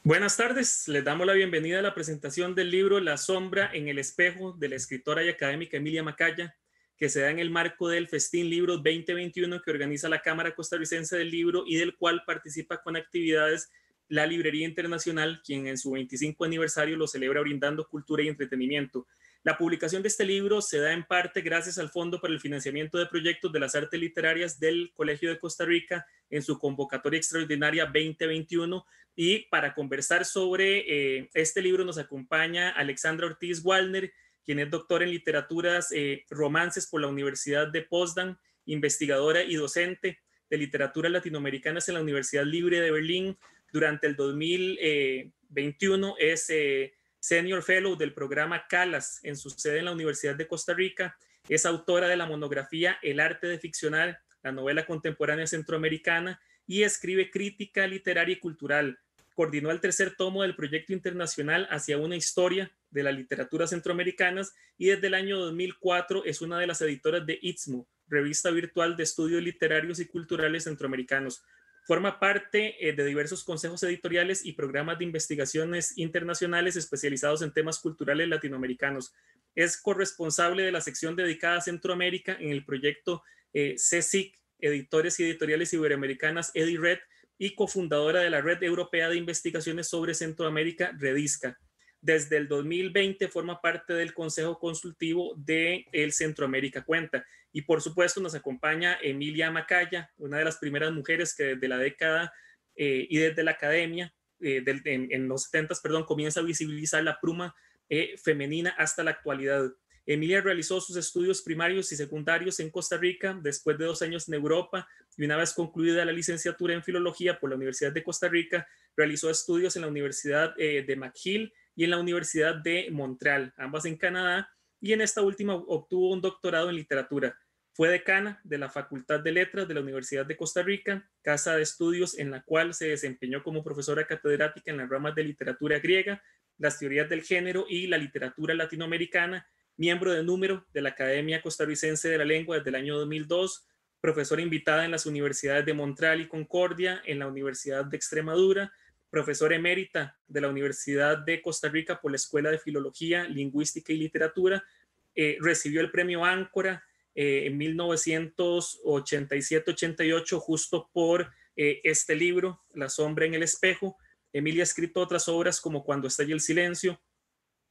Buenas tardes, les damos la bienvenida a la presentación del libro La sombra en el espejo de la escritora y académica Emilia Macaya, que se da en el marco del Festín Libros 2021 que organiza la Cámara Costarricense del Libro y del cual participa con actividades la Librería Internacional, quien en su 25 aniversario lo celebra brindando cultura y entretenimiento. La publicación de este libro se da en parte gracias al Fondo para el Financiamiento de Proyectos de las Artes Literarias del Colegio de Costa Rica en su convocatoria extraordinaria 2021. Y para conversar sobre este libro nos acompaña Alexandra Ortiz Wallner, quien es doctora en literaturas romances por la Universidad de Potsdam, investigadora y docente de literaturas latinoamericanas en la Universidad Libre de Berlín. Durante el 2021 es Senior Fellow del programa CALAS en su sede en la Universidad de Costa Rica. Es autora de la monografía El arte de ficcionar, la novela contemporánea centroamericana, y escribe crítica literaria y cultural. Coordinó el tercer tomo del proyecto internacional Hacia una historia de las literaturas centroamericanas y desde el año 2004 es una de las editoras de Istmo, revista virtual de estudios literarios y culturales centroamericanos. Forma parte de diversos consejos editoriales y programas de investigaciones internacionales especializados en temas culturales latinoamericanos. Es corresponsable de la sección dedicada a Centroamérica en el proyecto CSIC, Editores y Editoriales Iberoamericanas, EdiRed, y cofundadora de la Red Europea de Investigaciones sobre Centroamérica, REDISCA. Desde el 2020 forma parte del Consejo Consultivo de el Centroamérica Cuenta. Y por supuesto nos acompaña Emilia Macaya, una de las primeras mujeres que desde la década y desde la academia, en los 70, comienza a visibilizar la pluma femenina hasta la actualidad. Emilia realizó sus estudios primarios y secundarios en Costa Rica, después de 2 años en Europa, y una vez concluida la licenciatura en Filología por la Universidad de Costa Rica, realizó estudios en la Universidad de McGill y en la Universidad de Montreal, ambas en Canadá, y en esta última obtuvo un doctorado en literatura. Fue decana de la Facultad de Letras de la Universidad de Costa Rica, casa de estudios en la cual se desempeñó como profesora catedrática en las ramas de literatura griega, las teorías del género y la literatura latinoamericana, miembro de número de la Academia Costarricense de la Lengua desde el año 2002, profesora invitada en las universidades de Montreal y Concordia, en la Universidad de Extremadura, profesora emérita de la Universidad de Costa Rica por la Escuela de Filología, Lingüística y Literatura, recibió el premio Áncora en 1987-88 justo por este libro, La sombra en el espejo. Emilia ha escrito otras obras como Cuando estalle el silencio,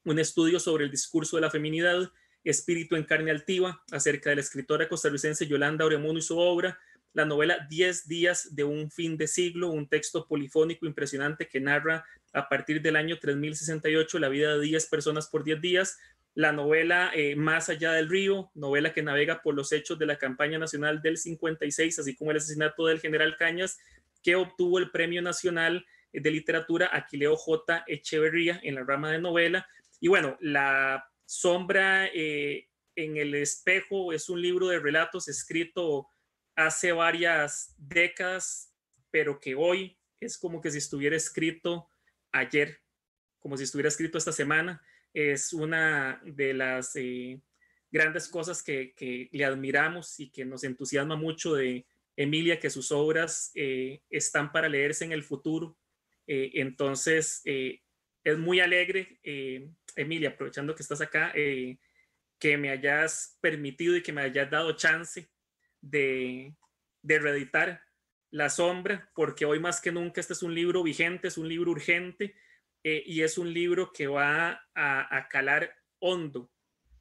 un estudio sobre el discurso de la feminidad, Espíritu en carne altiva, acerca de la escritora costarricense Yolanda Oremuno y su obra, la novela 10 días de un fin de siglo, un texto polifónico impresionante que narra a partir del año 3068 la vida de 10 personas por 10 días, la novela Más allá del río, novela que navega por los hechos de la campaña nacional del 56, así como el asesinato del general Cañas, que obtuvo el Premio Nacional de Literatura Aquileo J. Echeverría en la rama de novela. Y bueno, La sombra en el espejo es un libro de relatos escrito hace varias décadas, pero que hoy es como que si estuviera escrito ayer, como si estuviera escrito esta semana. Es una de las grandes cosas que le admiramos y que nos entusiasma mucho de Emilia, que sus obras están para leerse en el futuro. Entonces, es muy alegre, Emilia, aprovechando que estás acá, que me hayas permitido y que me hayas dado chance de reeditar La sombra, porque hoy más que nunca este es un libro vigente, es un libro urgente, y es un libro que va a calar hondo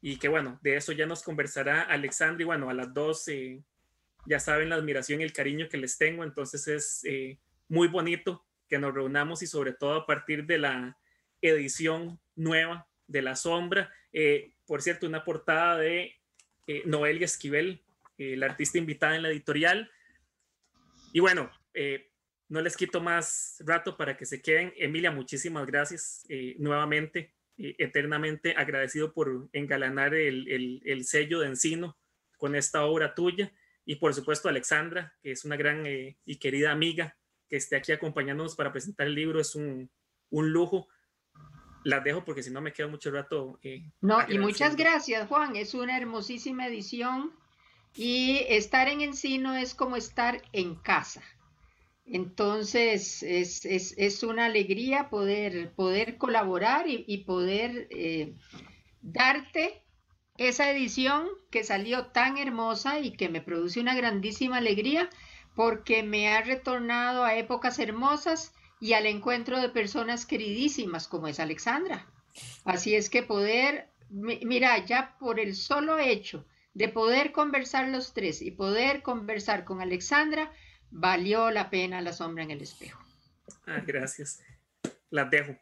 y que bueno, de eso ya nos conversará Alexandra, y bueno, a las dos ya saben la admiración y el cariño que les tengo, entonces es muy bonito que nos reunamos y sobre todo a partir de la edición nueva de La sombra. Por cierto, una portada de Noelia Esquivel, la artista invitada en la editorial. Y bueno, no les quito más rato para que se queden. Emilia, muchísimas gracias nuevamente, eternamente agradecido por engalanar el sello de Encino con esta obra tuya. Y por supuesto, Alexandra, que es una gran y querida amiga, que esté aquí acompañándonos para presentar el libro, es un lujo. Las dejo porque si no me quedo mucho rato. No, y muchas gracias, Juan. Es una hermosísima edición y estar en Encino es como estar en casa. Entonces, es una alegría poder colaborar y poder darte esa edición que salió tan hermosa y que me produce una grandísima alegría porque me ha retornado a épocas hermosas y al encuentro de personas queridísimas como es Alexandra. Así es que mira, ya por el solo hecho de poder conversar los tres y poder conversar con Alexandra, valió la pena La sombra en el espejo. Gracias. Las dejo.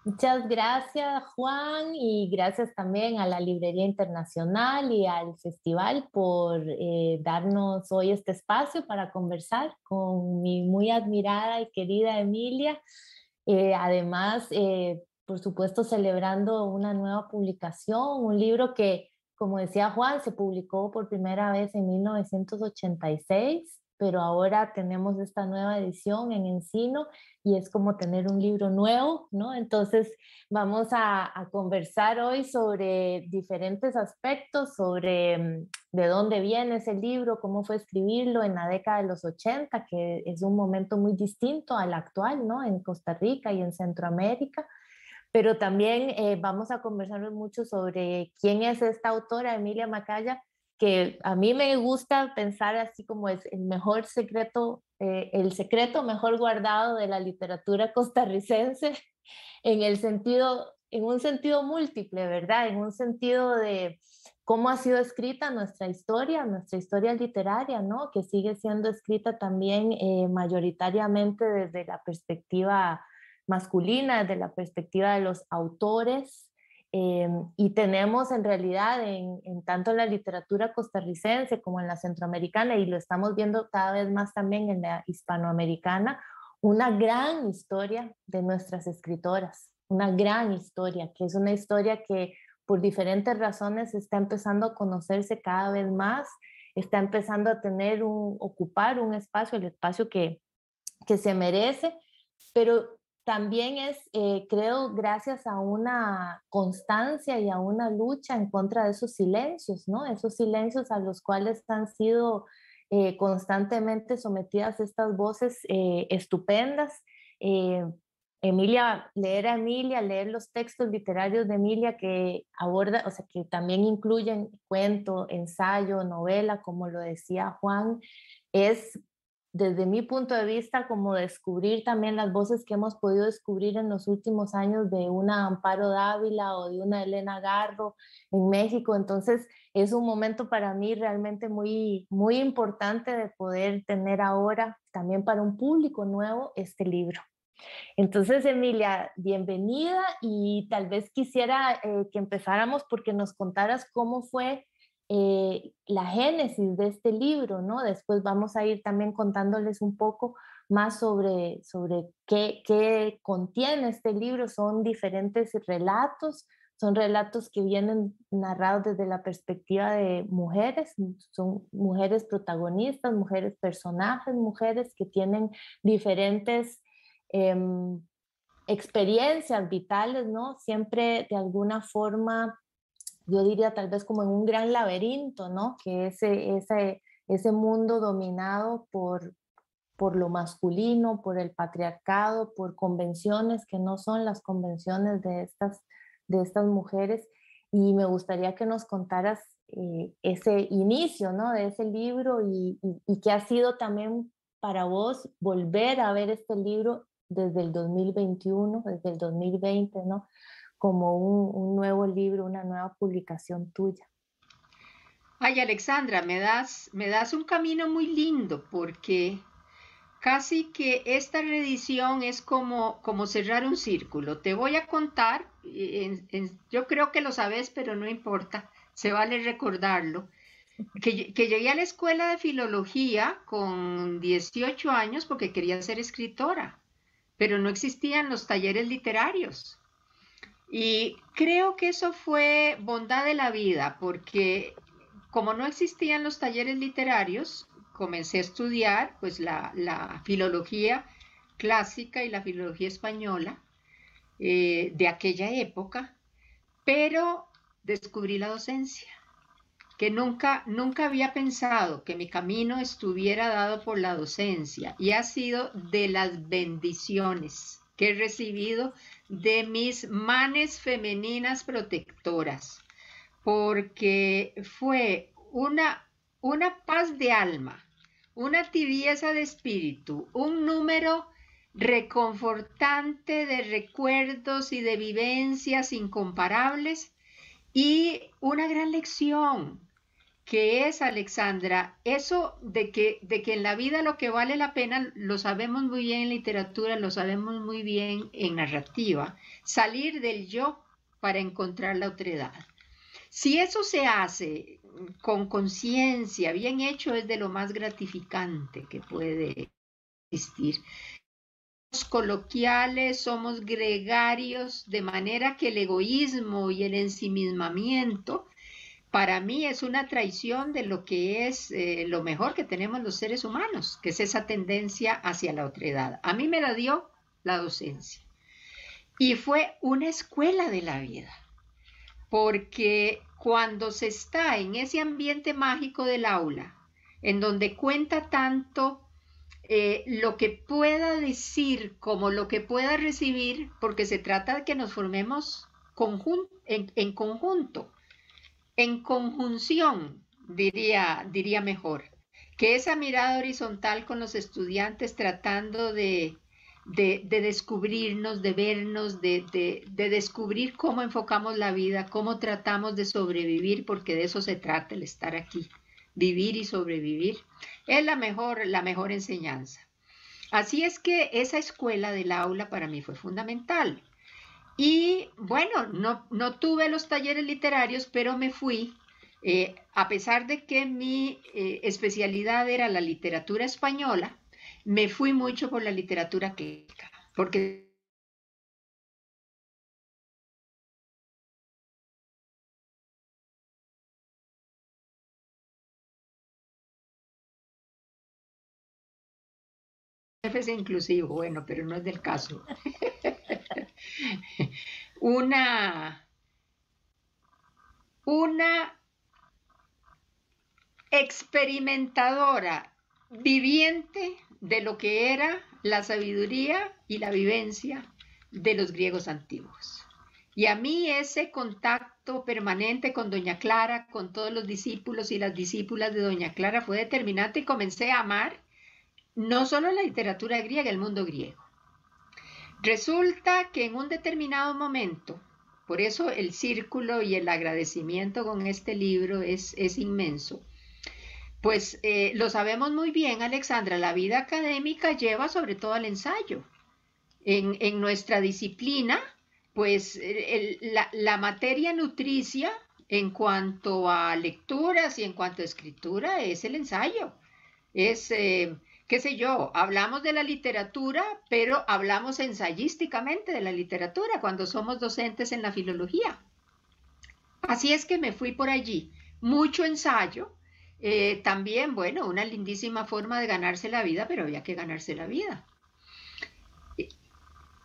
Muchas gracias, Juan, y gracias también a la Librería Internacional y al festival por darnos hoy este espacio para conversar con mi muy admirada y querida Emilia. Además, por supuesto, celebrando una nueva publicación, un libro que, como decía Juan, se publicó por primera vez en 1986, pero ahora tenemos esta nueva edición en Encino y es como tener un libro nuevo, ¿no? Entonces vamos a conversar hoy sobre diferentes aspectos, sobre de dónde viene ese libro, cómo fue escribirlo en la década de los 80, que es un momento muy distinto al actual, ¿no? En Costa Rica y en Centroamérica. Pero también vamos a conversar mucho sobre quién es esta autora, Emilia Macaya, que a mí me gusta pensar así como es el secreto mejor guardado de la literatura costarricense, en un sentido múltiple, ¿verdad? En un sentido de cómo ha sido escrita nuestra historia literaria, ¿no? Que sigue siendo escrita también mayoritariamente desde la perspectiva masculina, desde la perspectiva de los autores. Y tenemos en realidad tanto en la literatura costarricense como en la centroamericana, y lo estamos viendo cada vez más también en la hispanoamericana, una gran historia de nuestras escritoras, una gran historia, que es una historia que por diferentes razones está empezando a conocerse cada vez más, está empezando a ocupar un espacio, el espacio que se merece, pero también es, creo, gracias a una constancia y a una lucha en contra de esos silencios, ¿no? Esos silencios a los cuales han sido constantemente sometidas estas voces estupendas. Leer los textos literarios de Emilia que aborda, o sea, que también incluyen cuento, ensayo, novela, como lo decía Juan, es desde mi punto de vista, como descubrir también las voces que hemos podido descubrir en los últimos años de una Amparo Dávila o de una Elena Garro en México. Entonces, es un momento para mí realmente muy, muy importante de poder tener ahora también para un público nuevo este libro. Entonces, Emilia, bienvenida, y tal vez quisiera que empezáramos porque nos contaras cómo fue la génesis de este libro, ¿no? Después vamos a ir también contándoles un poco más sobre qué contiene este libro. Son diferentes relatos, son relatos que vienen narrados desde la perspectiva de mujeres, son mujeres protagonistas, mujeres personajes, mujeres que tienen diferentes experiencias vitales, ¿no? Siempre de alguna forma, yo diría tal vez como en un gran laberinto, ¿no? Que ese mundo dominado por lo masculino, por el patriarcado, por convenciones que no son las convenciones de estas mujeres. Y me gustaría que nos contaras ese inicio, ¿no? De ese libro y que ha sido también para vos volver a ver este libro desde el 2021, desde el 2020, ¿no? Como un nuevo libro, una nueva publicación tuya. Ay, Alexandra, me das un camino muy lindo porque casi que esta reedición es como cerrar un círculo. Te voy a contar, yo creo que lo sabes, pero no importa, se vale recordarlo, que llegué a la escuela de filología con 18 años porque quería ser escritora, pero no existían los talleres literarios. Y creo que eso fue bondad de la vida, porque como no existían los talleres literarios, comencé a estudiar pues la filología clásica y la filología española de aquella época, pero descubrí la docencia. que nunca había pensado que mi camino estuviera dado por la docencia, y ha sido de las bendiciones que he recibido de mis manes femeninas protectoras, porque fue una paz de alma, una tibieza de espíritu, un número reconfortante de recuerdos y de vivencias incomparables, y una gran lección que es, Alexandra, eso de que en la vida lo que vale la pena lo sabemos muy bien en literatura, lo sabemos muy bien en narrativa, salir del yo para encontrar la otredad. Si eso se hace con conciencia, bien hecho, es de lo más gratificante que puede existir. Somos coloquiales, somos gregarios, de manera que el egoísmo y el ensimismamiento para mí es una traición de lo que es lo mejor que tenemos los seres humanos, que es esa tendencia hacia la otredad. A mí me la dio la docencia y fue una escuela de la vida, porque cuando se está en ese ambiente mágico del aula, en donde cuenta tanto lo que pueda decir como lo que pueda recibir, porque se trata de que nos formemos en conjunto, en conjunción, diría mejor, que esa mirada horizontal con los estudiantes tratando de descubrirnos, de vernos, de descubrir cómo enfocamos la vida, cómo tratamos de sobrevivir, porque de eso se trata el estar aquí, vivir y sobrevivir, es la mejor enseñanza. Así es que esa escuela del aula para mí fue fundamental. Y bueno, no tuve los talleres literarios, pero me fui, a pesar de que mi especialidad era la literatura española, me fui mucho por la literatura clásica, porque es inclusivo, bueno, pero no es del caso. Una experimentadora viviente de lo que era la sabiduría y la vivencia de los griegos antiguos. Y a mí ese contacto permanente con doña Clara, con todos los discípulos y las discípulas de doña Clara, fue determinante, y comencé a amar no solo la literatura griega, el mundo griego. Resulta que en un determinado momento, por eso el círculo y el agradecimiento con este libro es inmenso, pues lo sabemos muy bien, Alexandra, la vida académica lleva sobre todo al ensayo. En nuestra disciplina, pues la materia nutricia en cuanto a lecturas y en cuanto a escritura es el ensayo. Es, qué sé yo, hablamos de la literatura, pero hablamos ensayísticamente de la literatura cuando somos docentes en la filología. Así es que me fui por allí. Mucho ensayo. También, bueno, una lindísima forma de ganarse la vida, pero había que ganarse la vida.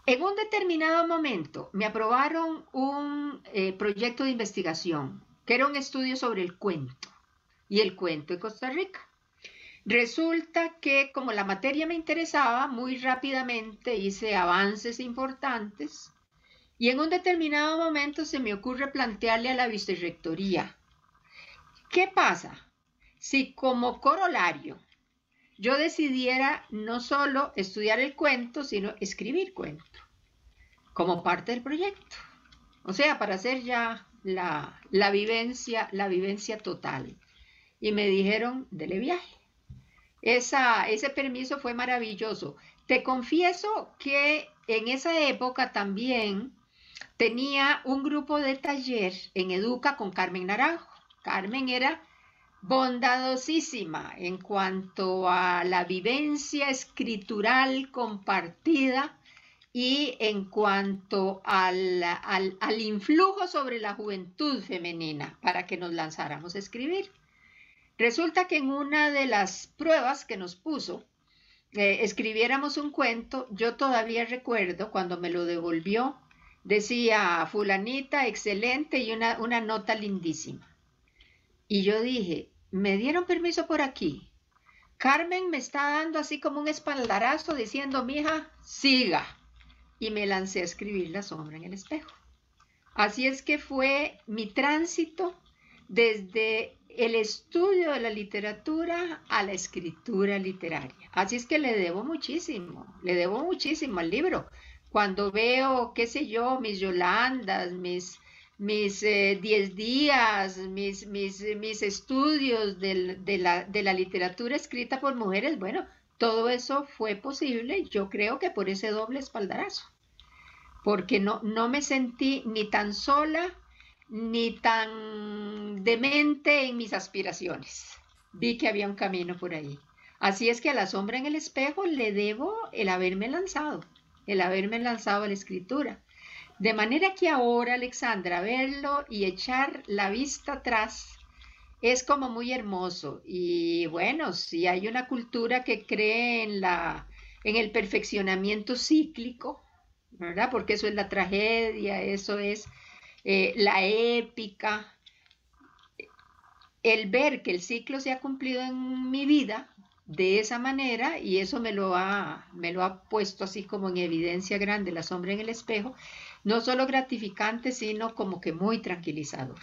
En un determinado momento me aprobaron un proyecto de investigación, que era un estudio sobre el cuento, y el cuento en Costa Rica. Resulta que como la materia me interesaba, muy rápidamente hice avances importantes, y en un determinado momento se me ocurre plantearle a la vicerrectoría, ¿qué pasa si como corolario yo decidiera no solo estudiar el cuento, sino escribir cuento como parte del proyecto? O sea, para hacer ya la vivencia total. Y me dijeron, dele viaje. Ese permiso fue maravilloso. Te confieso que en esa época también tenía un grupo de taller en Educa con Carmen Naranjo. Carmen era bondadosísima en cuanto a la vivencia escritural compartida y en cuanto al influjo sobre la juventud femenina para que nos lanzáramos a escribir. Resulta que en una de las pruebas que nos puso, escribiéramos un cuento. Yo todavía recuerdo cuando me lo devolvió, decía fulanita, excelente, y una nota lindísima. Y yo dije, me dieron permiso por aquí. Carmen me está dando así como un espaldarazo diciendo, mija, siga. Y me lancé a escribir La sombra en el espejo. Así es que fue mi tránsito desde el estudio de la literatura a la escritura literaria. Así es que le debo muchísimo al libro. Cuando veo, qué sé yo, mis Yolandas, mis 10 días, mis estudios de la literatura escrita por mujeres, bueno, todo eso fue posible, yo creo que por ese doble espaldarazo, porque no me sentí ni tan sola ni tan demente en mis aspiraciones. Vi que había un camino por ahí. Así es que a La sombra en el espejo le debo el haberme lanzado a la escritura. De manera que ahora, Alexandra, verlo y echar la vista atrás es como muy hermoso. Y bueno, si hay una cultura que cree en el perfeccionamiento cíclico, ¿verdad? Porque eso es la tragedia, eso es la épica. El ver que el ciclo se ha cumplido en mi vida de esa manera, y eso me lo ha puesto así como en evidencia grande La sombra en el espejo, no solo gratificante, sino como que muy tranquilizador.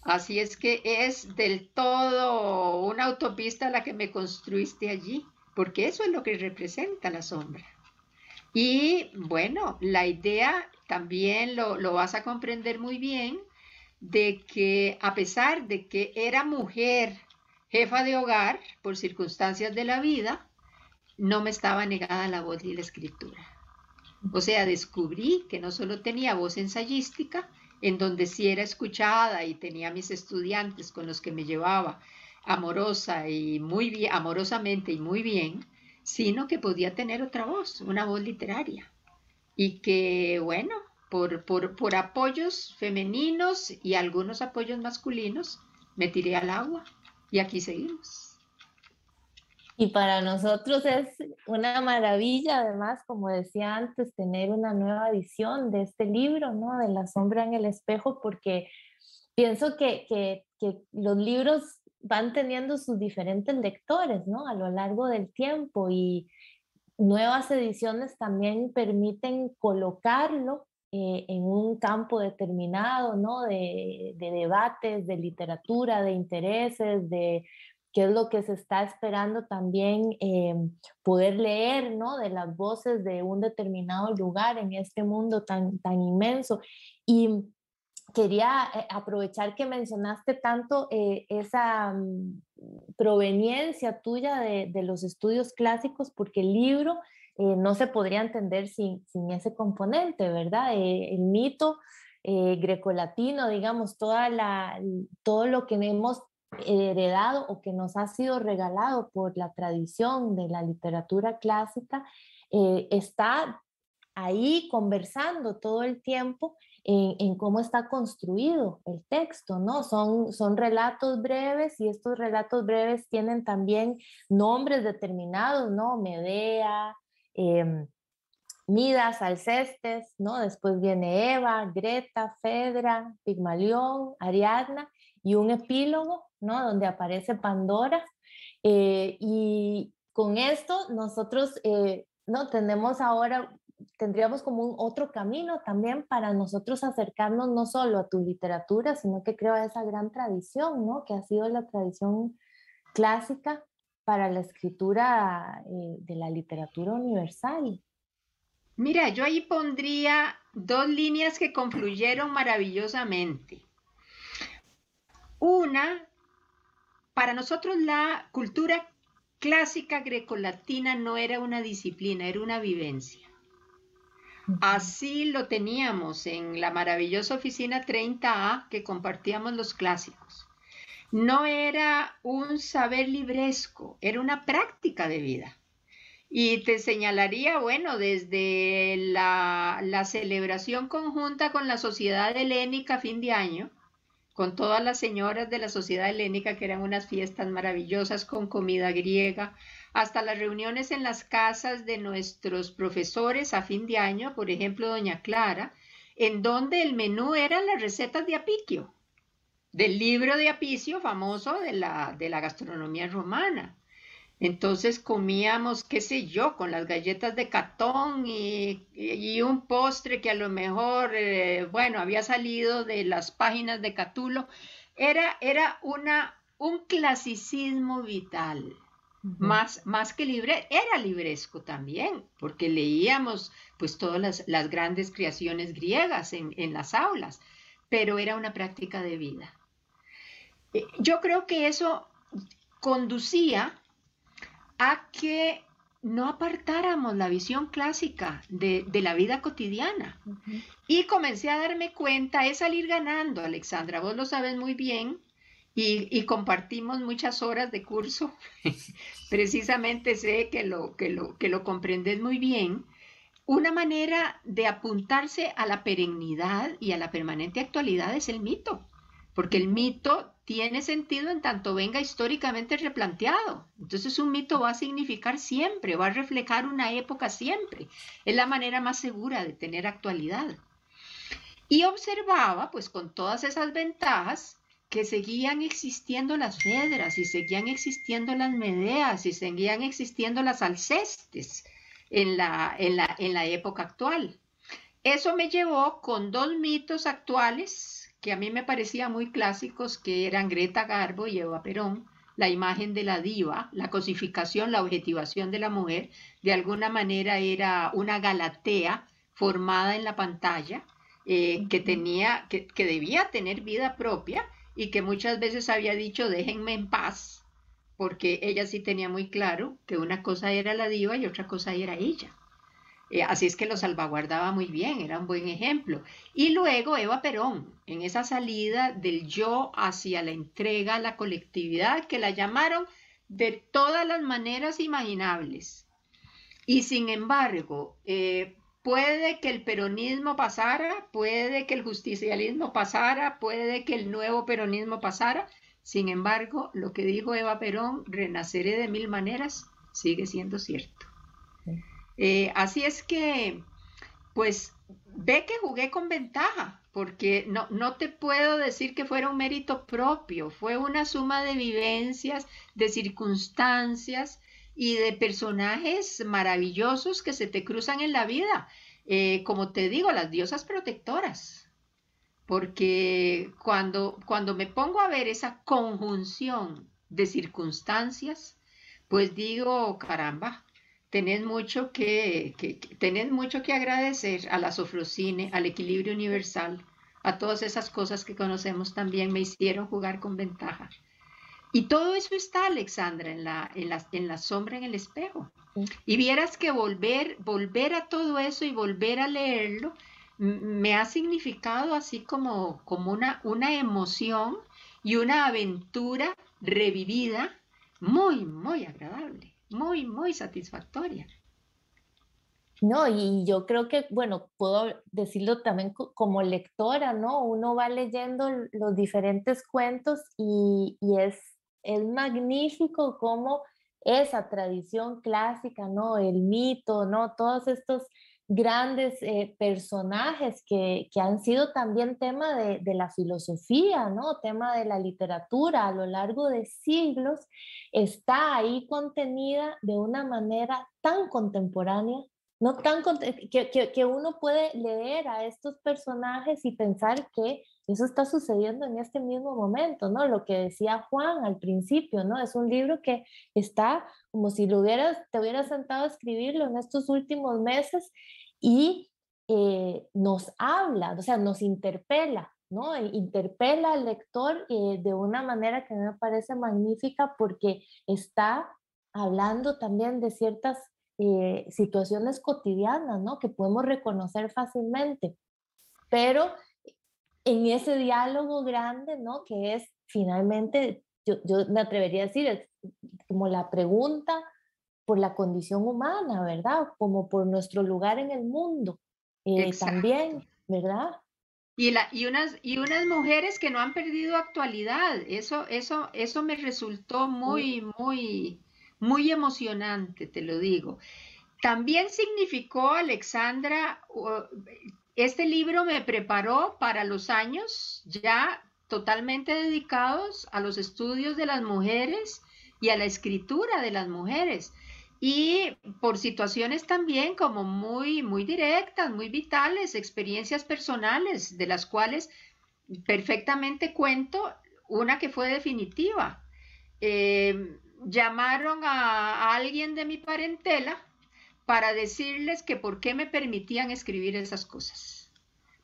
Así es que es del todo una autopista la que me construiste allí, porque eso es lo que representa la sombra. Y bueno, la idea también lo vas a comprender muy bien, de que a pesar de que era mujer jefa de hogar por circunstancias de la vida, no me estaba negada la voz y la escritura. O sea, descubrí que no solo tenía voz ensayística, en donde sí era escuchada y tenía mis estudiantes con los que me llevaba amorosa y muy bien, amorosamente y muy bien, sino que podía tener otra voz, una voz literaria. Y que, bueno, por apoyos femeninos y algunos apoyos masculinos, me tiré al agua y aquí seguimos. Y para nosotros es una maravilla, además, como decía antes, tener una nueva edición de este libro, ¿no? De La sombra en el espejo, porque pienso que los libros van teniendo sus diferentes lectores, ¿no? A lo largo del tiempo, y nuevas ediciones también permiten colocarlo en un campo determinado, ¿no? De debates, de literatura, de intereses, de qué es lo que se está esperando también poder leer, ¿no? De las voces de un determinado lugar en este mundo tan inmenso. Y quería aprovechar que mencionaste tanto esa proveniencia tuya de los estudios clásicos, porque el libro no se podría entender sin ese componente, ¿verdad? El mito grecolatino, digamos, todo lo que hemos heredado o que nos ha sido regalado por la tradición de la literatura clásica, está ahí conversando todo el tiempo en cómo está construido el texto, ¿no? Son relatos breves, y estos relatos breves tienen también nombres determinados, ¿no? Medea, Midas, Alcestes, ¿no? Después viene Eva, Greta, Fedra, Pigmalión, Ariadna, y un epílogo, ¿no? Donde aparece Pandora. Y con esto nosotros, ¿no? Tendríamos como un otro camino también para nosotros acercarnos no solo a tu literatura, sino que creo a esa gran tradición, ¿no? Que ha sido la tradición clásica para la escritura de la literatura universal. Mira, yo ahí pondría dos líneas que confluyeron maravillosamente. Una, para nosotros la cultura clásica grecolatina no era una disciplina, era una vivencia. Así lo teníamos en la maravillosa oficina 30A que compartíamos los clásicos. No era un saber libresco, era una práctica de vida. Y te señalaría, bueno, desde la celebración conjunta con la Sociedad Helénica a fin de año, con todas las señoras de la Sociedad Helénica, que eran unas fiestas maravillosas con comida griega, hasta las reuniones en las casas de nuestros profesores a fin de año, por ejemplo, doña Clara, en donde el menú eran las recetas de Apiquio. del libro de Apicio famoso de la gastronomía romana. Entonces comíamos, qué sé yo, con las galletas de Catón y un postre que a lo mejor, bueno, había salido de las páginas de Catulo. Era un clasicismo vital. Más que libre, era libresco también, porque leíamos pues todas las grandes creaciones griegas en las aulas, pero era una práctica de vida. Yo creo que eso conducía a que no apartáramos la visión clásica de la vida cotidiana. Y comencé a darme cuenta, es salir ganando, Alexandra, vos lo sabes muy bien, y compartimos muchas horas de curso. Precisamente sé que lo comprendes muy bien. Una manera de apuntarse a la perennidad y a la permanente actualidad es el mito, porque el mito tiene sentido en tanto venga históricamente replanteado. Entonces un mito va a significar siempre, va a reflejar una época siempre. Es la manera más segura de tener actualidad. Y observaba, pues con todas esas ventajas, que seguían existiendo las Fedras y seguían existiendo las Medeas y seguían existiendo las Alcestes en la época actual. Eso me llevó con dos mitos actuales que a mí me parecían muy clásicos, que eran Greta Garbo y Eva Perón, la imagen de la diva, la cosificación, la objetivación de la mujer, de alguna manera era una Galatea formada en la pantalla, que debía tener vida propia y que muchas veces había dicho déjenme en paz, porque ella sí tenía muy claro que una cosa era la diva y otra cosa era ella. Así es que lo salvaguardaba muy bien, era un buen ejemplo. Y luego Eva Perón, en esa salida del yo hacia la entrega a la colectividad, que la llamaron de todas las maneras imaginables. Y sin embargo, puede que el peronismo pasara, puede que el justicialismo pasara, puede que el nuevo peronismo pasara. Sin embargo, lo que dijo Eva Perón, renaceré de mil maneras, sigue siendo cierto. Así es que, pues, ve que jugué con ventaja, porque no te puedo decir que fuera un mérito propio, fue una suma de vivencias, de circunstancias y de personajes maravillosos que se te cruzan en la vida. Como te digo, las diosas protectoras, porque cuando me pongo a ver esa conjunción de circunstancias, pues digo, caramba, tenés mucho que agradecer a la Sofrosine, al equilibrio universal, a todas esas cosas que conocemos también me hicieron jugar con ventaja. Y todo eso está, Alexandra, en la sombra en el espejo. Y vieras que volver a todo eso y volver a leerlo me ha significado así como una emoción y una aventura revivida muy, muy agradable. Muy, muy satisfactoria. No, y yo creo que, bueno, puedo decirlo también como lectora, ¿no? Uno va leyendo los diferentes cuentos y es magnífico cómo esa tradición clásica, ¿no? El mito, ¿no? Todos estos grandes personajes que han sido también tema de la filosofía, ¿no? Tema de la literatura a lo largo de siglos, está ahí contenida de una manera tan contemporánea, no tan que uno puede leer a estos personajes y pensar que eso está sucediendo en este mismo momento, ¿no? Lo que decía Juan al principio, ¿no? Es un libro que está como si te hubieras sentado a escribirlo en estos últimos meses y nos habla, o sea, nos interpela, ¿no? Interpela al lector de una manera que me parece magnífica porque está hablando también de ciertas situaciones cotidianas, ¿no? Que podemos reconocer fácilmente, pero en ese diálogo grande, ¿no? Que es finalmente, yo me atrevería a decir, es como la pregunta por la condición humana, ¿verdad? Como por nuestro lugar en el mundo también, ¿verdad? Y unas mujeres que no han perdido actualidad. Eso me resultó muy, muy, muy emocionante, te lo digo. También significó, Alexandra, este libro me preparó para los años ya totalmente dedicados a los estudios de las mujeres y a la escritura de las mujeres. Y por situaciones también como muy, muy directas, muy vitales, experiencias personales, de las cuales perfectamente cuento una que fue definitiva. Llamaron a alguien de mi parentela para decirles que por qué me permitían escribir esas cosas.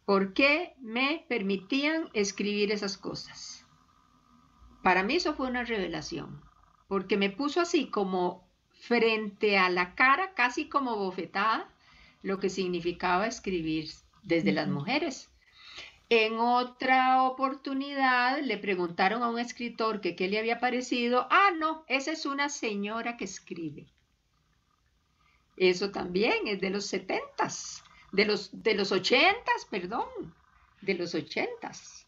¿Por qué me permitían escribir esas cosas? Para mí eso fue una revelación, porque me puso así como frente a la cara, casi como bofetada, lo que significaba escribir desde las mujeres. En otra oportunidad le preguntaron a un escritor que qué le había parecido. Ah, no, esa es una señora que escribe. Eso también es de los 70s, de los 80s, perdón, de los 80s.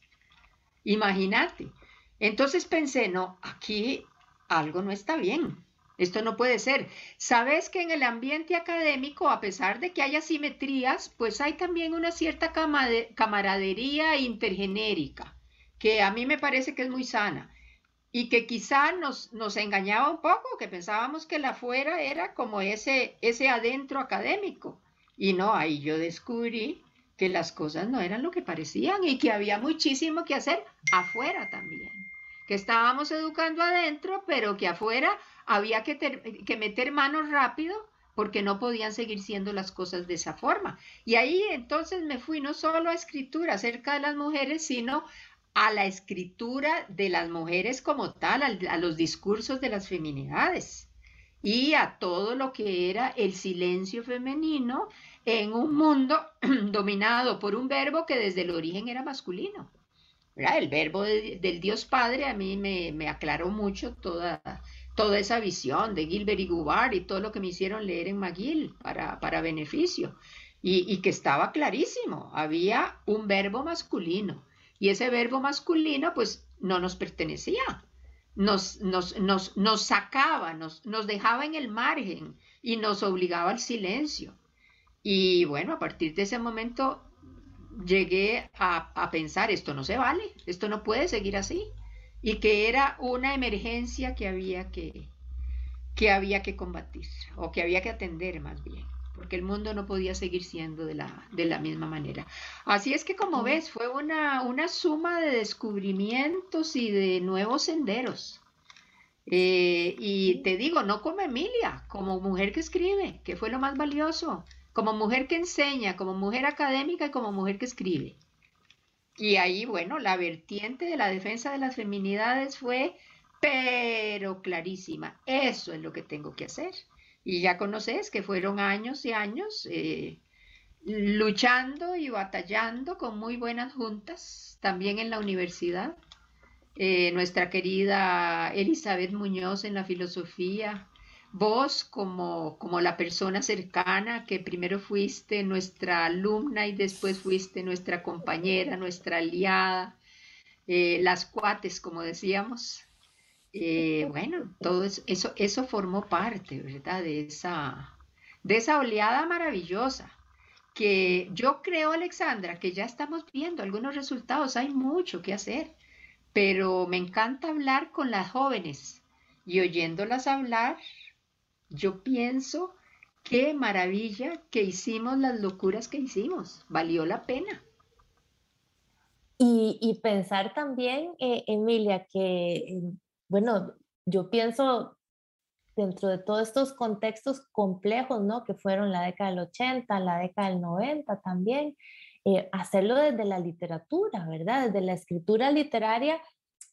Imagínate. Entonces pensé, no, aquí algo no está bien. Esto no puede ser. Sabes que en el ambiente académico, a pesar de que haya simetrías, pues hay también una cierta camaradería intergenérica, que a mí me parece que es muy sana y que quizá nos engañaba un poco, que pensábamos que el afuera era como ese adentro académico. Y no, ahí yo descubrí que las cosas no eran lo que parecían y que había muchísimo que hacer afuera también. Que estábamos educando adentro, pero que afuera había que meter manos rápido porque no podían seguir siendo las cosas de esa forma. Y ahí entonces me fui no solo a escritura acerca de las mujeres, sino a la escritura de las mujeres como tal, a los discursos de las feminidades y a todo lo que era el silencio femenino en un mundo dominado por un verbo que desde el origen era masculino. ¿Verdad? El verbo del Dios Padre a mí me aclaró mucho toda esa visión de Gilbert y Gouvart y todo lo que me hicieron leer en McGill para beneficio. Y que estaba clarísimo, había un verbo masculino. Y ese verbo masculino pues no nos pertenecía, nos sacaba, nos dejaba en el margen y nos obligaba al silencio. Y bueno, a partir de ese momento llegué a pensar, esto no se vale, esto no puede seguir así, y que era una emergencia que había que combatir, o que había que atender más bien, porque el mundo no podía seguir siendo de la misma manera. Así es que, como ves, fue una suma de descubrimientos y de nuevos senderos. Y te digo, no como Emilia, como mujer que escribe, que fue lo más valioso, como mujer que enseña, como mujer académica y como mujer que escribe. Y ahí, bueno, la vertiente de la defensa de las feminidades fue, pero clarísima, eso es lo que tengo que hacer. Y ya conoces que fueron años y años luchando y batallando con muy buenas juntas, también en la universidad. Nuestra querida Elizabeth Muñoz en la filosofía, vos como la persona cercana que primero fuiste nuestra alumna y después fuiste nuestra compañera, nuestra aliada, las cuates, como decíamos. Bueno, todo eso formó parte, ¿verdad? De esa oleada maravillosa que yo creo, Alexandra, que ya estamos viendo algunos resultados, hay mucho que hacer, pero me encanta hablar con las jóvenes y oyéndolas hablar, yo pienso qué maravilla que hicimos las locuras que hicimos, valió la pena. Y pensar también, Emilia, que, bueno, yo pienso dentro de todos estos contextos complejos, ¿no? Que fueron la década del 80, la década del 90 también, hacerlo desde la literatura, ¿verdad? Desde la escritura literaria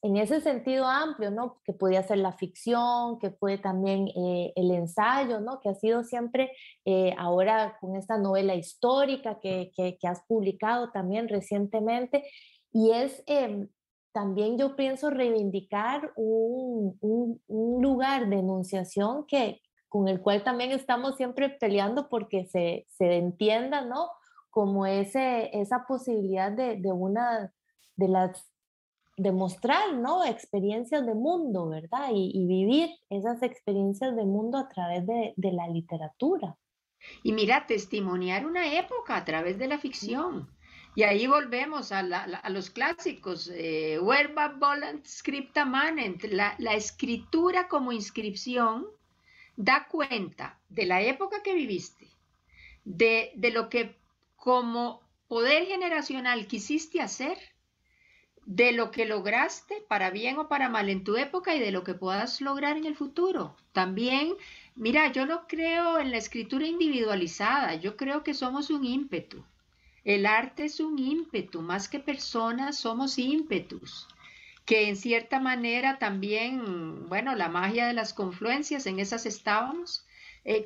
en ese sentido amplio, ¿no? Que podía ser la ficción, que fue también el ensayo, ¿no? Que ha sido siempre, ahora con esta novela histórica que has publicado también recientemente, y es también yo pienso reivindicar un lugar de enunciación con el cual también estamos siempre peleando porque se entienda, ¿no? Como esa posibilidad de las de mostrar, ¿no? Experiencias de mundo, ¿verdad? Y vivir esas experiencias de mundo a través de la literatura. Y mira, testimoniar una época a través de la ficción. Y ahí volvemos a los clásicos, verba volant scripta manent, la escritura como inscripción da cuenta de la época que viviste, de lo que como poder generacional quisiste hacer, de lo que lograste para bien o para mal en tu época y de lo que puedas lograr en el futuro. También, mira, yo no creo en la escritura individualizada, yo creo que somos un ímpetu. El arte es un ímpetu, más que personas somos ímpetus, que en cierta manera también, bueno, la magia de las confluencias, en esas estábamos,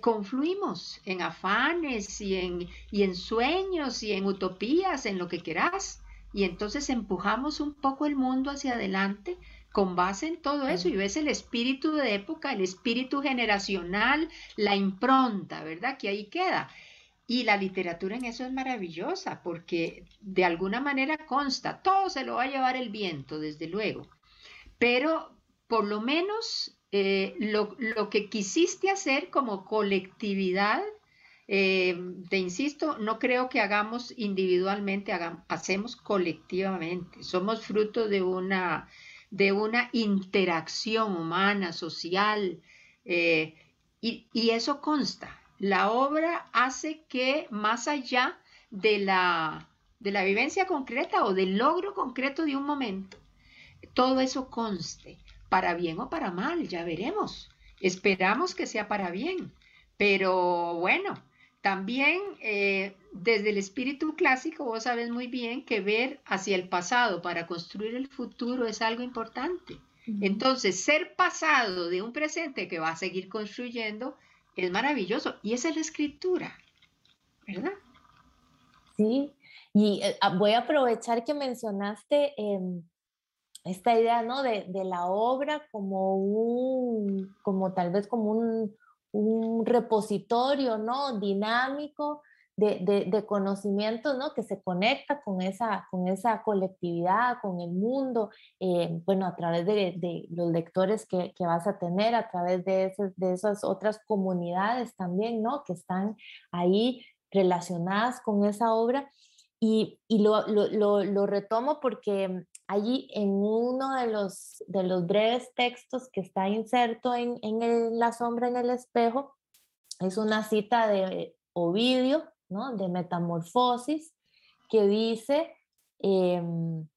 confluimos en afanes y en sueños y en utopías, en lo que querás, y entonces empujamos un poco el mundo hacia adelante con base en todo eso, y ves el espíritu de época, el espíritu generacional, la impronta, ¿verdad? Que ahí queda. Y la literatura en eso es maravillosa, porque de alguna manera consta, todo se lo va a llevar el viento, desde luego, pero por lo menos lo que quisiste hacer como colectividad, te insisto, no creo que hagamos individualmente, hacemos colectivamente, somos fruto de una interacción humana, social, y eso consta. La obra hace que más allá de la vivencia concreta o del logro concreto de un momento, todo eso conste, para bien o para mal, ya veremos. Esperamos que sea para bien, pero bueno, también desde el espíritu clásico vos sabes muy bien que ver hacia el pasado para construir el futuro es algo importante. Entonces, ser pasado de un presente que va a seguir construyendo es maravilloso, y esa es la escritura, ¿verdad? Sí, y voy a aprovechar que mencionaste esta idea, ¿no? De la obra como tal vez como un repositorio, ¿no? Dinámico de conocimiento, ¿no? Que se conecta con esa colectividad, con el mundo, bueno, a través de los lectores que vas a tener, a través de esas otras comunidades también, ¿no? Que están ahí relacionadas con esa obra. Y lo retomo porque allí en uno de los breves textos que está inserto en La sombra en el espejo, es una cita de Ovidio, ¿no? De Metamorfosis, que dice, en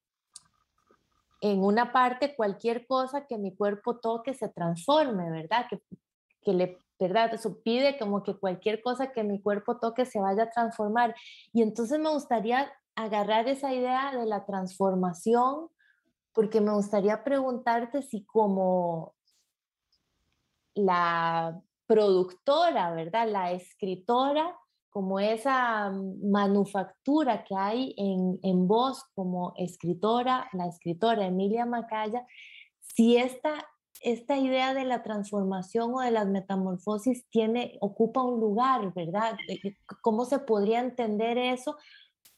una parte, cualquier cosa que mi cuerpo toque se transforme, ¿verdad? ¿Verdad? Eso pide como que cualquier cosa que mi cuerpo toque se vaya a transformar. Y entonces me gustaría agarrar esa idea de la transformación, porque me gustaría preguntarte si como la productora, ¿verdad? La escritora, como esa manufactura que hay en vos como escritora, la escritora Emilia Macaya, si esta idea de la transformación o de las metamorfosis ocupa un lugar, ¿verdad? ¿Cómo se podría entender eso?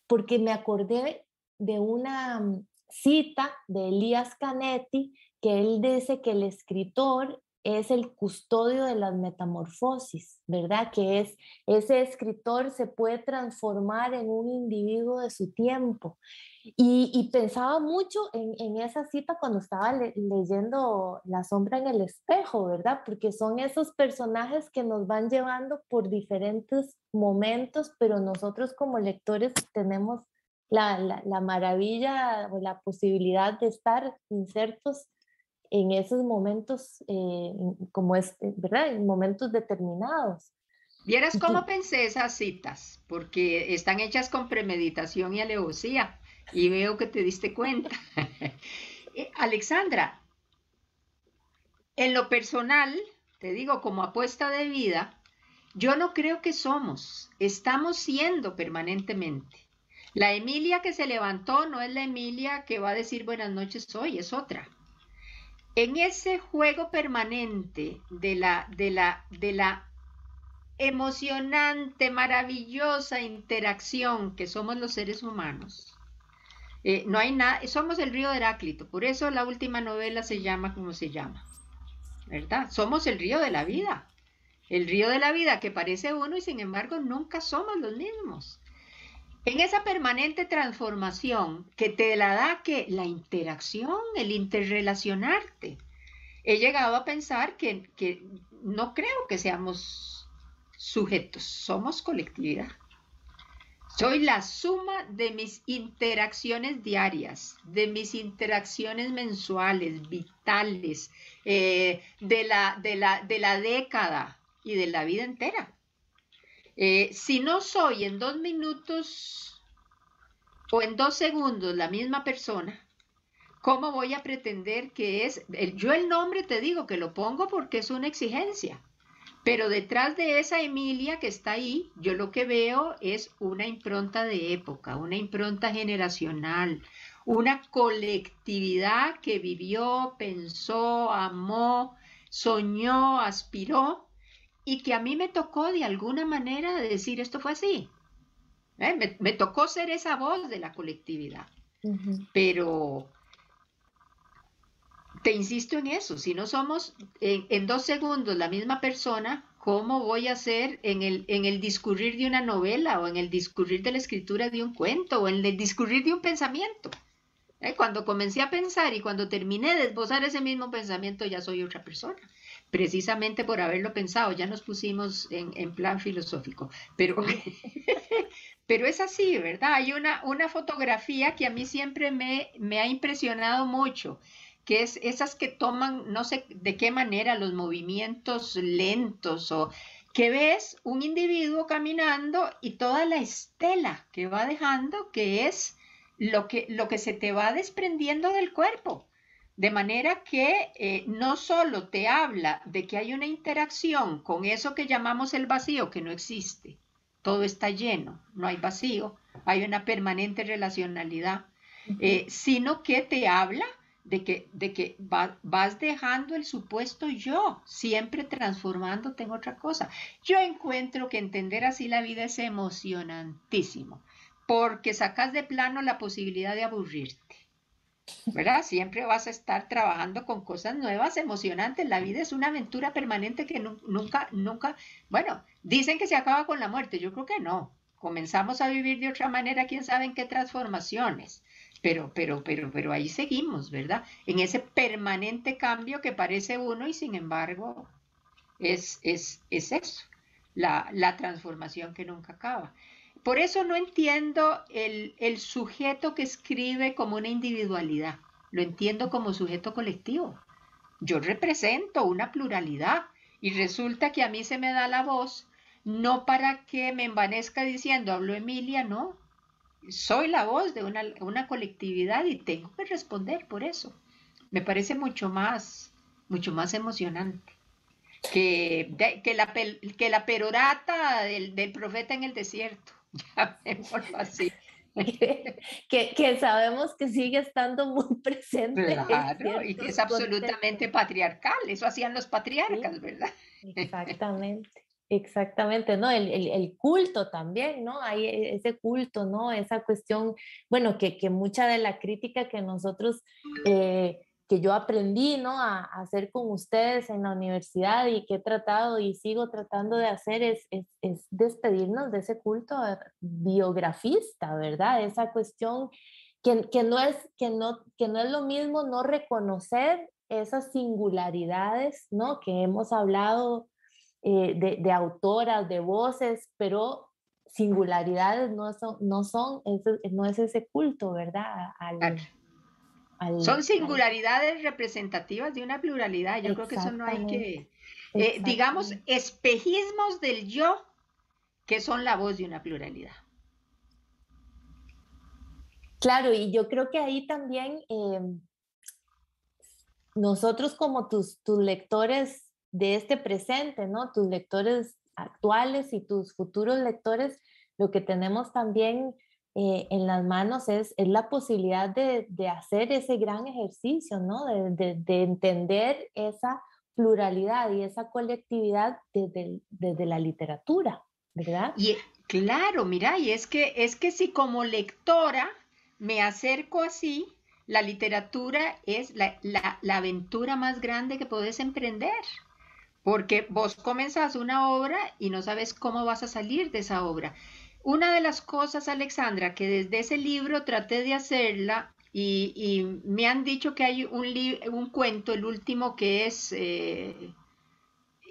Porque me acordé de una cita de Elías Canetti, que él dice que el escritor es el custodio de las metamorfosis, ¿verdad? Que ese escritor se puede transformar en un individuo de su tiempo. Y pensaba mucho en esa cita cuando estaba leyendo La sombra en el espejo, ¿verdad? Porque son esos personajes que nos van llevando por diferentes momentos, pero nosotros como lectores tenemos la maravilla o la posibilidad de estar insertos en esos momentos, ¿verdad? En momentos determinados. Vieras cómo pensé esas citas, porque están hechas con premeditación y alevosía, y veo que te diste cuenta. Alexandra, en lo personal, te digo, como apuesta de vida, yo no creo que estamos siendo permanentemente. La Emilia que se levantó no es la Emilia que va a decir buenas noches hoy, es otra. En ese juego permanente de la emocionante, maravillosa interacción que somos los seres humanos, no hay nada, somos el río de Heráclito, por eso la última novela se llama como se llama, ¿verdad? Somos el río de la vida que parece uno y sin embargo nunca somos los mismos. En esa permanente transformación que te la da que la interacción, el interrelacionarte. He llegado a pensar que no creo que seamos sujetos, somos colectividad. Soy la suma de mis interacciones diarias, de mis interacciones mensuales, vitales, de la década y de la vida entera. Si no soy en 2 minutos o en 2 segundos la misma persona, ¿cómo voy a pretender que es? Yo el nombre te digo que lo pongo porque es una exigencia. Pero detrás de esa Emilia que está ahí, yo lo que veo es una impronta de época, una impronta generacional, una colectividad que vivió, pensó, amó, soñó, aspiró, y que a mí me tocó de alguna manera decir esto fue así. Me tocó ser esa voz de la colectividad. Pero te insisto en eso, si no somos en 2 segundos la misma persona, ¿cómo voy a ser en el discurrir de una novela o en el discurrir de la escritura de un cuento o en el discurrir de un pensamiento? Cuando comencé a pensar y cuando terminé de esbozar ese mismo pensamiento ya soy otra persona, precisamente por haberlo pensado, ya nos pusimos en plan filosófico, pero, pero es así, ¿verdad? Hay una fotografía que a mí siempre me ha impresionado mucho, que es esas que toman, no sé de qué manera, los movimientos lentos o que ves un individuo caminando y toda la estela que va dejando, que es lo que se te va desprendiendo del cuerpo. De manera que no solo te habla de que hay una interacción con eso que llamamos el vacío, que no existe, todo está lleno, no hay vacío, hay una permanente relacionalidad, sino que te habla de que vas dejando el supuesto yo, siempre transformándote en otra cosa. Yo encuentro que entender así la vida es emocionantísimo, porque sacas de plano la posibilidad de aburrirte, ¿verdad? Siempre vas a estar trabajando con cosas nuevas, emocionantes. La vida es una aventura permanente que nunca, bueno, dicen que se acaba con la muerte, yo creo que no. Comenzamos a vivir de otra manera, quién sabe en qué transformaciones. Pero ahí seguimos, ¿verdad? En ese permanente cambio que parece uno y sin embargo es eso, la transformación que nunca acaba. Por eso no entiendo el sujeto que escribe como una individualidad, lo entiendo como sujeto colectivo. Yo represento una pluralidad y resulta que a mí se me da la voz, no para que me envanezca diciendo, habló Emilia, no. Soy la voz de una colectividad y tengo que responder por eso. Me parece mucho más emocionante que la perorata del profeta en el desierto. Llamémoslo así. Que sabemos que sigue estando muy presente. Claro, y que es absolutamente patriarcal. Eso hacían los patriarcas, sí, ¿verdad? Exactamente. Exactamente, ¿no? El culto también, ¿no? Hay ese culto, ¿no? Esa cuestión, bueno, que mucha de la crítica que nosotros, que yo aprendí, ¿no? A hacer con ustedes en la universidad y que he tratado y sigo tratando de hacer es despedirnos de ese culto biografista, ¿verdad? Esa cuestión que no es lo mismo no reconocer esas singularidades, ¿no? Que hemos hablado de autoras, de voces, pero singularidades no es ese culto, ¿verdad? Son singularidades representativas de una pluralidad. Yo creo que eso no hay que, digamos, espejismos del yo que son la voz de una pluralidad. Claro, y yo creo que ahí también nosotros como tus lectores de este presente, ¿no? Tus lectores actuales y tus futuros lectores, lo que tenemos también en las manos es la posibilidad de hacer ese gran ejercicio, ¿no? De entender esa pluralidad y esa colectividad desde la literatura, ¿verdad? Y claro, mira, y es que si como lectora me acerco así, la literatura es la aventura más grande que podés emprender. Porque vos comenzás una obra y no sabes cómo vas a salir de esa obra. Una de las cosas, Alexandra, que desde ese libro traté de hacerla y me han dicho que hay un cuento, el último, que es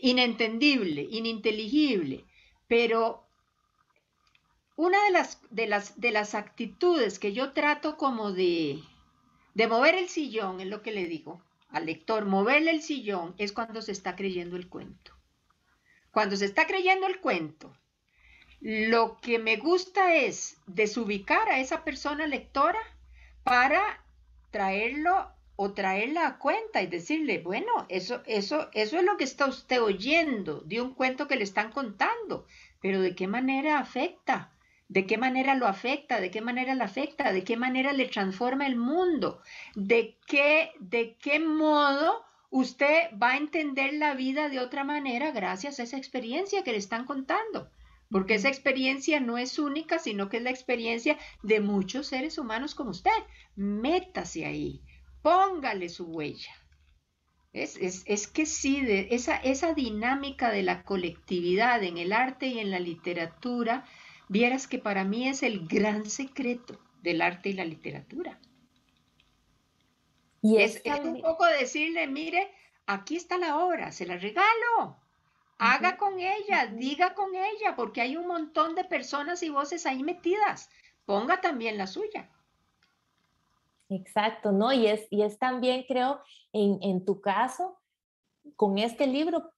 inentendible, ininteligible, pero una de las actitudes que yo trato como de mover el sillón, es lo que le digo al lector, moverle el sillón es cuando se está creyendo el cuento. Cuando se está creyendo el cuento, lo que me gusta es desubicar a esa persona lectora para traerlo o traerla a cuenta y decirle, bueno, eso es lo que está usted oyendo de un cuento que le están contando, pero ¿de qué manera afecta? ¿De qué manera lo afecta? ¿De qué manera le afecta? ¿De qué manera le transforma el mundo? ¿De qué modo usted va a entender la vida de otra manera gracias a esa experiencia que le están contando? Porque esa experiencia no es única, sino que es la experiencia de muchos seres humanos como usted. Métase ahí, póngale su huella. Es que sí, esa dinámica de la colectividad en el arte y en la literatura, vieras que para mí es el gran secreto del arte y la literatura. Y es un poco decirle, mire, aquí está la obra, se la regalo. Haga con ella, diga con ella, porque hay un montón de personas y voces ahí metidas. Ponga también la suya. Exacto, ¿no? Y es también, creo, en tu caso, con este libro,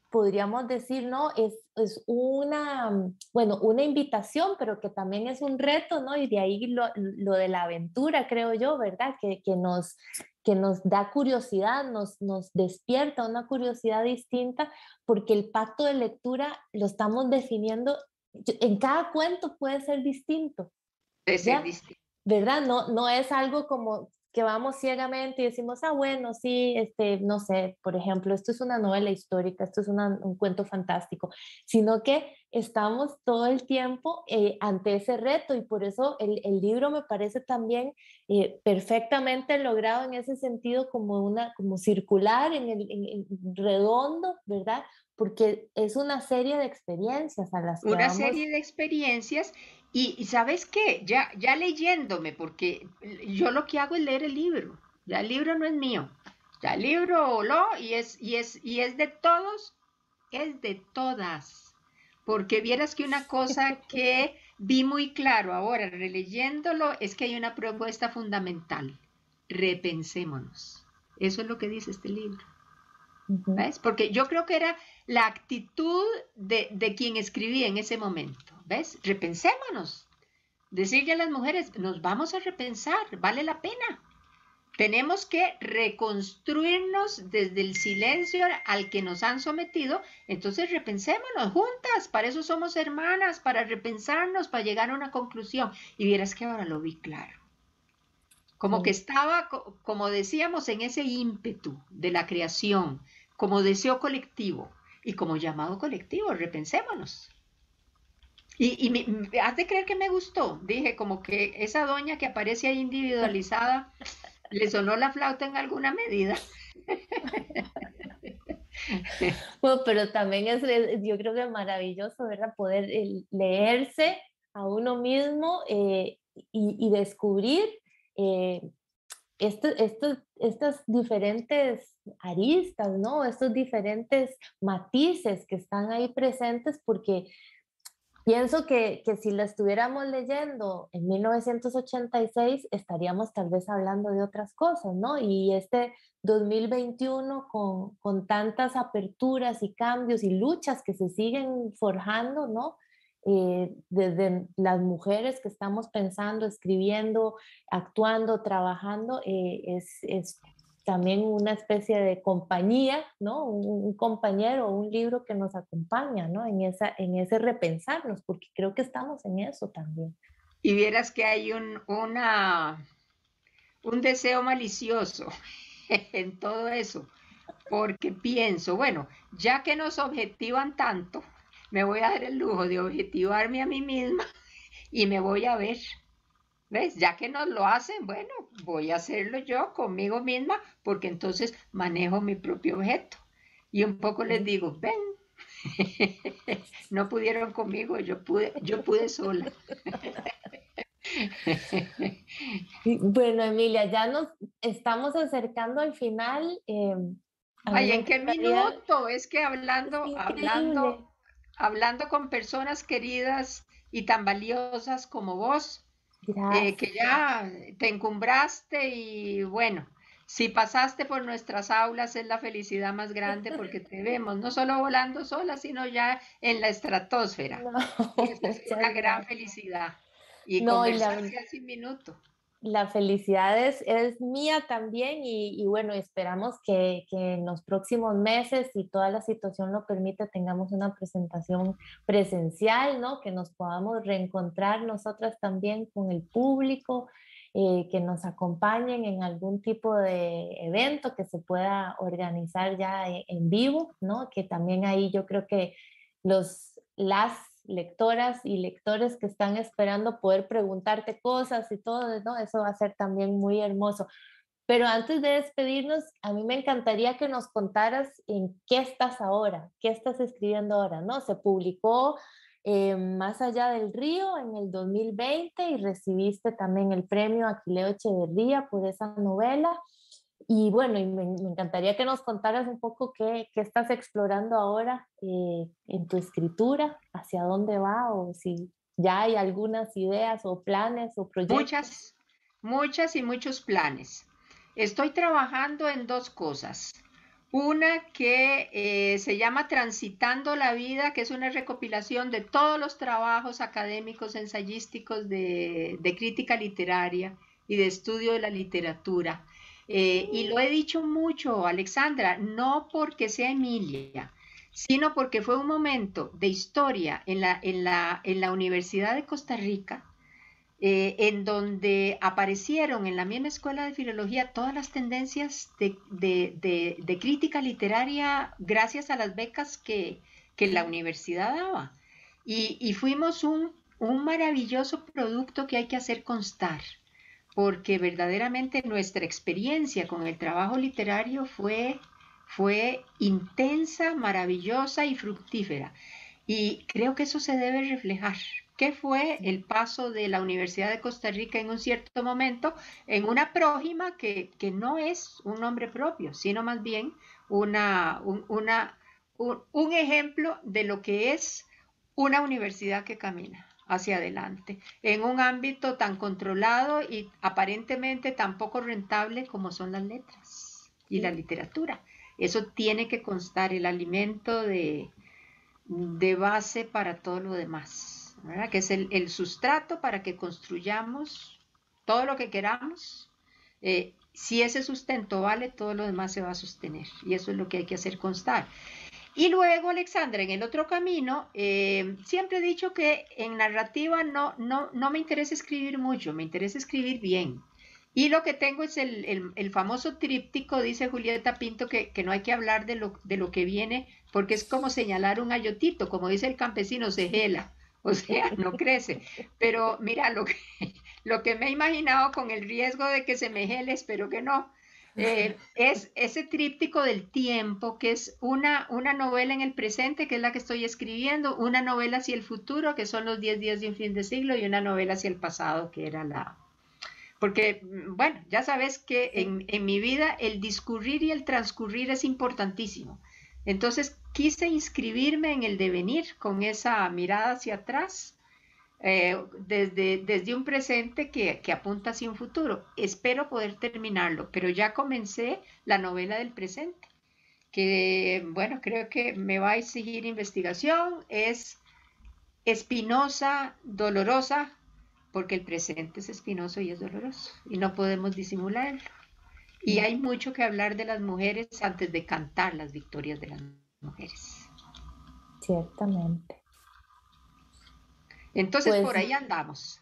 podríamos decir, ¿no? Es una, bueno, una invitación, pero que también es un reto, ¿no? Y de ahí lo de la aventura, creo yo, ¿verdad? Que nos da curiosidad, nos despierta una curiosidad distinta, porque el pacto de lectura lo estamos definiendo, en cada cuento puede ser distinto. Puede ser distinto. ¿Verdad? No es algo como que vamos ciegamente y decimos, bueno, sí, no sé, por ejemplo, esto es una novela histórica, esto es un cuento fantástico, sino que estamos todo el tiempo ante ese reto y por eso el libro me parece también perfectamente logrado en ese sentido como circular, en redondo, ¿verdad? Porque es una serie de experiencias a las que una vamos. serie de experiencias y ¿sabes qué? Ya leyéndome, porque yo lo que hago es leer el libro, ya el libro no es mío, ya el libro voló y es de todos, es de todas, porque vieras que una cosa que vi muy claro ahora releyéndolo es que hay una propuesta fundamental, repensémonos, eso es lo que dice este libro. ¿Ves? Porque yo creo que era la actitud de quien escribía en ese momento. ¿Ves? Repensémonos. Decirle a las mujeres, nos vamos a repensar, vale la pena. Tenemos que reconstruirnos desde el silencio al que nos han sometido. Entonces repensémonos juntas, para eso somos hermanas, para repensarnos, para llegar a una conclusión. Y vieras que ahora lo vi claro. Como que estaba, como decíamos, en ese ímpetu de la creación, como deseo colectivo y como llamado colectivo, repensémonos. Y has de creer que me gustó. Dije, como que esa doña que aparece ahí individualizada, le sonó la flauta en alguna medida. Bueno, pero también yo creo que es maravilloso, ¿verdad? Poder leerse a uno mismo y descubrir estas diferentes aristas, ¿no? Estos diferentes matices que están ahí presentes, porque pienso que si la estuviéramos leyendo en 1986, estaríamos tal vez hablando de otras cosas, ¿no? Y este 2021 con tantas aperturas y cambios y luchas que se siguen forjando, ¿no? Desde las mujeres que estamos pensando, escribiendo, actuando, trabajando, es también una especie de compañía, ¿no? Un compañero, un libro que nos acompaña, ¿no? En ese repensarnos, porque creo que estamos en eso también. Y vieras que hay un deseo malicioso en todo eso, porque pienso, bueno, ya que nos objetivan tanto, me voy a dar el lujo de objetivarme a mí misma y me voy a ver. ¿Ves? Ya que nos lo hacen, bueno, voy a hacerlo yo conmigo misma, porque entonces manejo mi propio objeto. Y un poco les digo, ven, No pudieron conmigo, yo pude sola. Bueno, Emilia, ya nos estamos acercando al final. A mí Ay, me ¿en qué encantaría, minuto? Es que es increíble. hablando con personas queridas y tan valiosas como vos, que Gracias. ya te encumbraste y bueno, si pasaste por nuestras aulas es la felicidad más grande porque te vemos no solo volando sola, sino ya en la estratosfera. No, Y eso es muchas una gran gracias. felicidad. Y No, conversar hace un minuto. la felicidad es mía también y bueno, esperamos que en los próximos meses, si toda la situación lo permite, tengamos una presentación presencial, ¿no? Que nos podamos reencontrar nosotras también con el público, que nos acompañen en algún tipo de evento que se pueda organizar ya en vivo, ¿no? Que también ahí yo creo que las lectoras y lectores que están esperando poder preguntarte cosas y todo, ¿no? Eso va a ser también muy hermoso. Pero antes de despedirnos, a mí me encantaría que nos contaras en qué estás ahora, qué estás escribiendo ahora, ¿no? Se publicó Más allá del río en el 2020 y recibiste también el premio Aquileo Echeverría por esa novela. Y bueno, me encantaría que nos contaras un poco qué estás explorando ahora en tu escritura, hacia dónde va o si ya hay algunas ideas o planes o proyectos. Muchas, muchas y muchos planes. Estoy trabajando en dos cosas. Una que se llama Transitando la Vida, que es una recopilación de todos los trabajos académicos, ensayísticos de crítica literaria y de estudio de la literatura. Y lo he dicho mucho, Alexandra, no porque sea Emilia, sino porque fue un momento de historia en la Universidad de Costa Rica, en donde aparecieron en la misma escuela de filología todas las tendencias de crítica literaria gracias a las becas que la universidad daba. Y fuimos un maravilloso producto que hay que hacer constar, porque verdaderamente nuestra experiencia con el trabajo literario fue intensa, maravillosa y fructífera. Y creo que eso se debe reflejar. ¿Qué fue el paso de la Universidad de Costa Rica en un cierto momento en una prójima que no es un nombre propio, sino más bien un ejemplo de lo que es una universidad que camina hacia adelante en un ámbito tan controlado y aparentemente tan poco rentable como son las letras y la literatura? Eso tiene que constar, el alimento de base para todo lo demás, ¿verdad? Que es el sustrato para que construyamos todo lo que queramos. Si ese sustento vale, todo lo demás se va a sostener. Y eso es lo que hay que hacer constar. Y luego, Alexandra, en el otro camino, siempre he dicho que en narrativa no me interesa escribir mucho, me interesa escribir bien. Y lo que tengo es el famoso tríptico, dice Julieta Pinto, que no hay que hablar de lo que viene, porque es como señalar un ayotito, como dice el campesino, se gela, o sea, no crece. Pero mira, lo que me he imaginado con el riesgo de que se me gele, espero que no, es ese tríptico del tiempo, que es una novela en el presente, que es la que estoy escribiendo, una novela hacia el futuro, que son los 10 días de un fin de siglo, y una novela hacia el pasado, que era la... Porque, bueno, ya sabes que en mi vida el discurrir y el transcurrir es importantísimo. Entonces quise inscribirme en el devenir con esa mirada hacia atrás, desde un presente que apunta hacia un futuro. Espero poder terminarlo, pero ya comencé la novela del presente, que bueno, creo que me va a exigir investigación, es espinosa, dolorosa, porque el presente es espinoso y es doloroso, y no podemos disimularlo. Y hay mucho que hablar de las mujeres antes de cantar las victorias de las mujeres. Ciertamente. Entonces, Pues, por ahí andamos.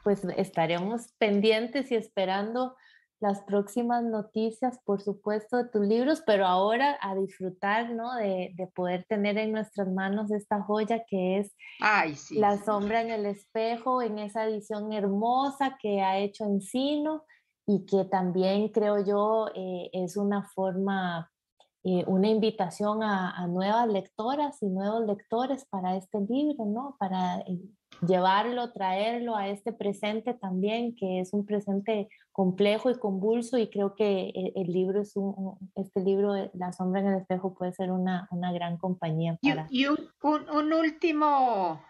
pues estaremos pendientes y esperando las próximas noticias, por supuesto, de tus libros, pero ahora a disfrutar, ¿no? De poder tener en nuestras manos esta joya que es Ay, sí. La sombra en el espejo, en esa edición hermosa que ha hecho Encino y que también creo yo es una forma una invitación a nuevas lectoras y nuevos lectores para este libro, ¿no? Para llevarlo, traerlo a este presente también, que es un presente complejo y convulso, y creo que el libro este libro, La sombra en el espejo, puede ser una gran compañía para... Y un último,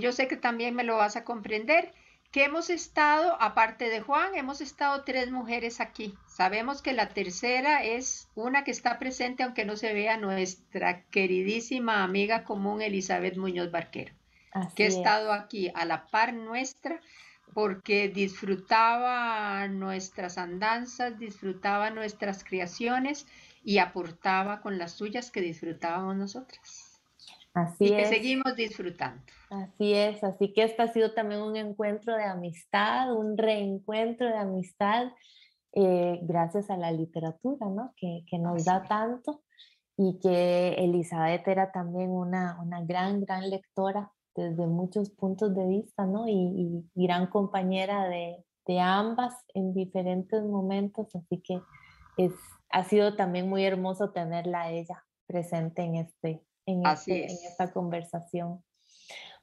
yo sé que también me lo vas a comprender, que hemos estado, aparte de Juan, hemos estado 3 mujeres aquí. Sabemos que la tercera es una que está presente, aunque no se vea, nuestra queridísima amiga común Elizabeth Muñoz Barquero, que ha Así es. estado aquí a la par nuestra porque disfrutaba nuestras andanzas, disfrutaba nuestras creaciones y aportaba con las suyas que disfrutábamos nosotras. Así Y que es. seguimos disfrutando. Así es, así que este ha sido también un encuentro de amistad, un reencuentro de amistad, gracias a la literatura, ¿no? Que nos da tanto, y que Elizabeth era también una gran lectora desde muchos puntos de vista, ¿no? Y gran compañera de ambas en diferentes momentos, así que ha sido también muy hermoso tenerla a ella presente en esta conversación.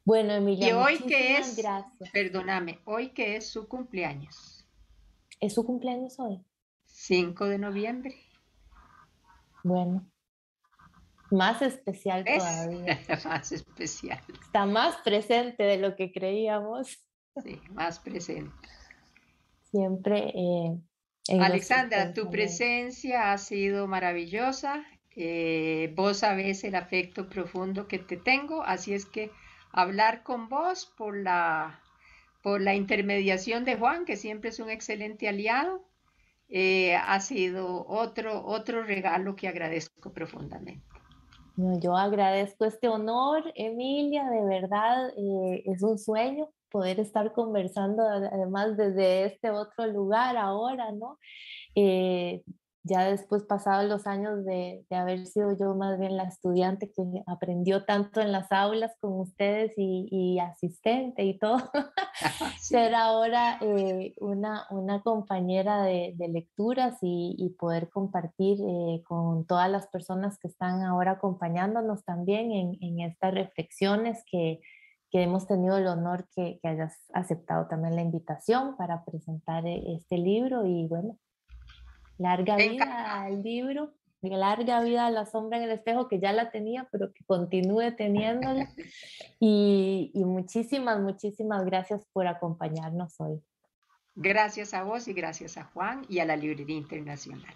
Bueno, Emilia, Y hoy que muchísimas es, gracias. perdóname, hoy que es su cumpleaños. ¿Es su cumpleaños hoy? 5 de noviembre. Bueno, más especial ¿Ves? todavía. Más especial. Está más presente de lo que creíamos. Sí, más presente. Siempre en Alexandra, tu nuestros presencia ha sido maravillosa. Vos sabés el afecto profundo que te tengo, así es que hablar con vos por la intermediación de Juan, que siempre es un excelente aliado, ha sido otro regalo que agradezco profundamente. Yo agradezco este honor, Emilia, de verdad, es un sueño poder estar conversando además desde este otro lugar ahora, ¿no? Ya después, pasados los años de haber sido yo más bien la estudiante que aprendió tanto en las aulas con ustedes y asistente y todo, Sí. ser ahora una compañera de lecturas y poder compartir con todas las personas que están ahora acompañándonos también en estas reflexiones que hemos tenido el honor que hayas aceptado también la invitación para presentar este libro. Y bueno, larga vida al libro, larga vida a La sombra en el espejo, que ya la tenía, pero que continúe teniéndola. Y muchísimas gracias por acompañarnos hoy. Gracias a vos y gracias a Juan y a la Librería Internacional.